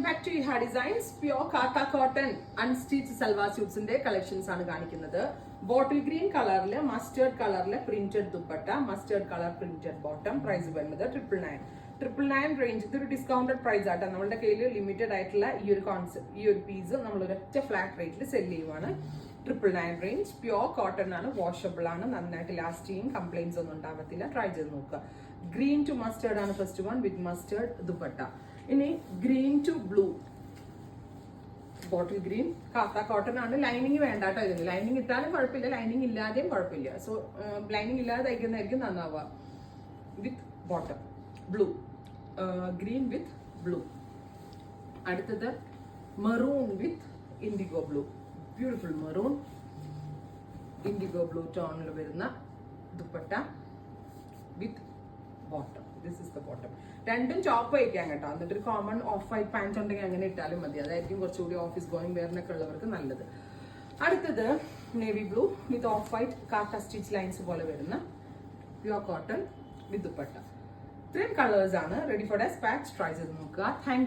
Back to Iha designs. Pure കാത്ത cotton unstitched salwar സ്യൂട്ട്സിന്റെ collections ആണ് കാണിക്കുന്നത്. ബോട്ടിൽ ഗ്രീൻ കളറില് മസ്റ്റേർഡ് കളറില് printed dupatta, mustard colour printed bottom. Price വരുന്നത് 999 റേഞ്ച്. ഇതൊരു ഡിസ്കൗണ്ടഡ് പ്രൈസ് ആട്ടോ. നമ്മുടെ കയ്യിൽ ലിമിറ്റഡ് ആയിട്ടുള്ള ഈ ഒരു പീസ് നമ്മൾ ഒരൊറ്റ ഫ്ലാറ്റ് റേറ്റിൽ സെല് ചെയ്യുവാണ്. 999 റേഞ്ച്. പ്യോർ കോട്ടൺ ആണ്, വാഷബിൾ ആണ്, നന്നായിട്ട് ലാസ്റ്റ് ചെയ്യും, കംപ്ലൈന്റ്സ് ഒന്നും ഉണ്ടാവത്തില്ല. ട്രൈ ചെയ്ത് നോക്കുക. ഗ്രീൻ ടു മസ്റ്റേർഡ് ആണ് first one with mustard dupatta. ഇനി green to blue, bottle green കാത്ത കോട്ടൺ ആണ്. ലൈനിങ് വേണ്ട കേട്ടോ ഇതിന്. ലൈനിങ് ഇട്ടാലും കുഴപ്പമില്ല, ലൈനിങ് ഇല്ലാതെയും കുഴപ്പമില്ല. സോ ലൈനിങ് ഇല്ലാതെ തയ്ക്കുന്നതായിരിക്കും നന്നാവുക. With bottom blue, green with blue. അടുത്തത് maroon with indigo blue. Beautiful maroon indigo blue ടോണിൽ വരുന്ന dupatta with bottom. This is the bottom. രണ്ടും ടോപ്പ് വയ്ക്കാം കേട്ടോ. എന്നിട്ട് ഒരു കോമൺ ഓഫ് വൈറ്റ് പാൻറ് ഉണ്ടെങ്കിൽ അങ്ങനെ ഇട്ടാലും മതി. അതായിരിക്കും കുറച്ചുകൂടി ഓഫീസ് ഗോയിങ് വെയറിനൊക്കെ ഉള്ളവർക്ക് നല്ലത്. അടുത്തത് navy blue with off white കാട്ട സ്റ്റിച്ച് ലൈൻസ് പോലെ വരുന്ന പ്യോർ കോട്ടൺ വിത്ത് ദുപ്പട്ട. ഇത്രയും കളേഴ്സ് ആണ്. Ready for dispatch. ട്രൈ ചെയ്ത് നോക്കുക. താങ്ക്